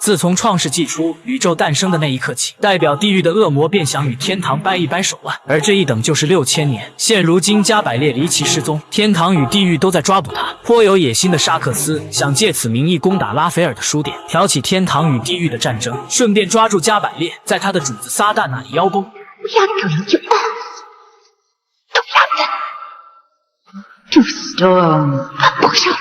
自从创世纪初宇宙诞生的那一刻起，代表地狱的恶魔便想与天堂掰一掰手腕，而这一等就是6000年。现如今加百列离奇失踪，天堂与地狱都在抓捕他。颇有野心的沙克斯想借此名义攻打拉斐尔的书店，挑起天堂与地狱的战争，顺便抓住加百列，在他的主子撒旦那里邀功。We are going to earth, to London, to storm a bookshelf.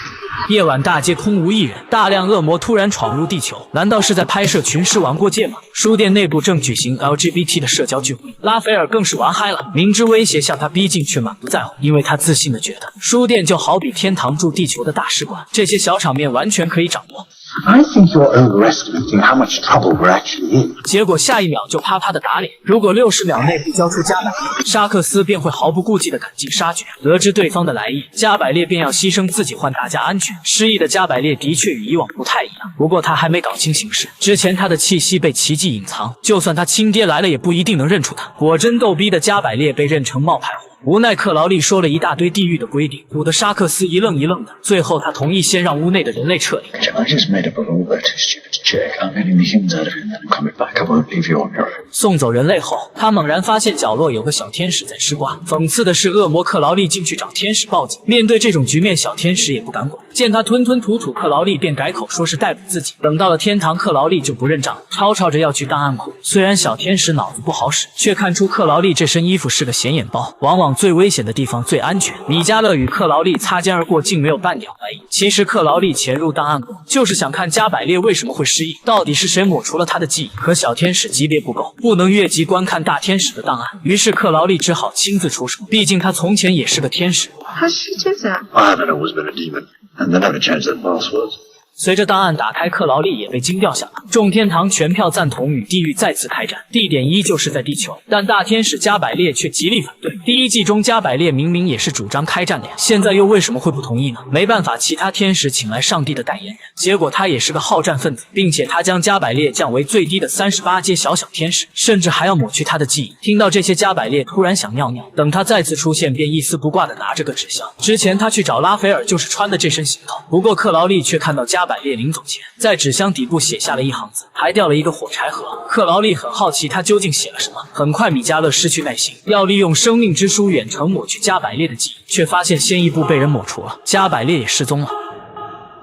夜晚大街空无一人，大量恶魔突然闯入地球，难道是在拍摄群尸王过界吗？书店内部正举行 LGBT 的社交聚会，拉斐尔更是玩嗨了，明知威胁向他逼近，却满不在乎，因为他自信的觉得书店就好比天堂驻地球的大使馆，这些小场面完全可以掌握。I think you're overestimating how much trouble we're actually in. 结果下一秒就啪啪的打脸，如果60秒内不交出加百列，沙克斯便会毫不顾忌的赶尽杀绝。得知对方的来意，加百列便要牺牲自己换大家安全。失忆的加百列的确与以往不太一样，不过他还没搞清形势，之前他的气息被奇迹隐藏，就算他亲爹来了也不一定能认出他。果真逗逼的加百列被认成冒牌货。无奈克劳利说了一大堆地狱的规定，唬得沙克斯一愣一愣的。最后他同意先让屋内的人类撤离。I just made up a rule that is stupid to check. I'm getting the humans out of here and then I'm coming back. I won't leave you on your own. 送走人类后，他猛然发现角落有个小天使在吃瓜。讽刺的是，恶魔克劳利进去找天使报警，面对这种局面，小天使也不敢管。见他吞吞吐吐，克劳利便改口说是逮捕自己。等到了天堂，克劳利就不认账，吵着要去档案库。虽然小天使脑子不好使，却看出克劳利这身衣服是个显眼包，往往最危险的地方最安全。米迦勒与克劳利擦肩而过，竟没有半点怀疑。其实克劳利潜入档案库，就是想看加百列为什么会失忆，到底是谁抹除了他的记忆。可小天使级别不够，不能越级观看大天使的档案，于是克劳利只好亲自出手，毕竟他从前也是个天使。How she do that? I haven't always been a demon, and they never changed their passwords. 随着档案打开，克劳利也被惊掉下马。众天堂全票赞同与地狱再次开战，地点依旧是在地球，但大天使加百列却极力反对。第一季中加百列明明也是主张开战的呀，现在又为什么会不同意呢？没办法，其他天使请来上帝的代言人，结果他也是个好战分子，并且他将加百列降为最低的38阶小天使，甚至还要抹去他的记忆。听到这些，加百列突然想尿尿，等他再次出现，便一丝不挂的拿着个纸箱。之前他去找拉斐尔就是穿的这身行头，不过克劳利却看到加百列临走前在纸箱底部写下了一行字，还掉了一个火柴盒。克劳利很好奇他究竟写了什么。很快米迦勒失去耐心，要利用生命之书远程抹去加百列的记忆，却发现先一步被人抹除了，加百列也失踪了。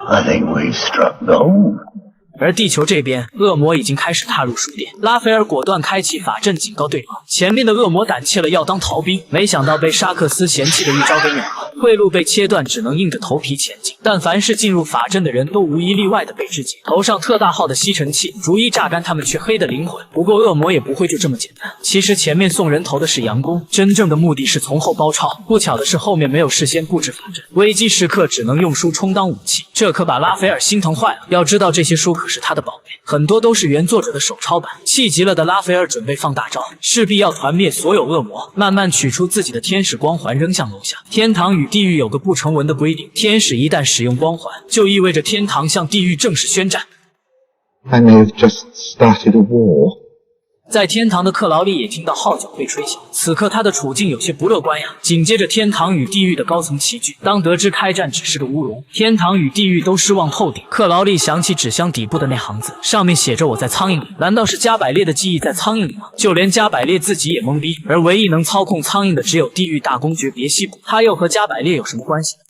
I think we've struck gold. 而地球这边，恶魔已经开始踏入书店。拉斐尔果断开启法阵警告对方，前面的恶魔胆怯了，要当逃兵，没想到被沙克斯嫌弃的一招给秒了，退路被切断，只能硬着头皮前进。但凡是进入法阵的人都无一例外的被肢解，头上特大号的吸尘器逐一榨干他们黢黑的灵魂。不过恶魔也不会就这么简单，其实前面送人头的是杨公，真正的目的是从后包抄。不巧的是后面没有事先布置法阵，危机时刻只能用书充当武器，这可把拉斐尔心疼坏了。要知道这些书可是他的宝贝，很多都是原作者的手抄版。气急了的拉斐尔准备放大招，势必要团灭所有恶魔，慢慢取出自己的天使光环扔向楼下。天堂与地狱有个不成文的规定，天使一旦使用光环，就意味着天堂向地狱正式宣战。 And they've just started a war. 在天堂的克劳利也听到号角被吹响，此刻他的处境有些不乐观呀。紧接着天堂与地狱的高层齐聚，当得知开战只是个乌龙，天堂与地狱都失望透顶。克劳利想起纸箱底部的那行字，上面写着我在苍蝇里，难道是加百列的记忆在苍蝇里吗？就连加百列自己也懵逼，而唯一能操控苍蝇的只有地狱大公爵别西卜，他又和加百列有什么关系？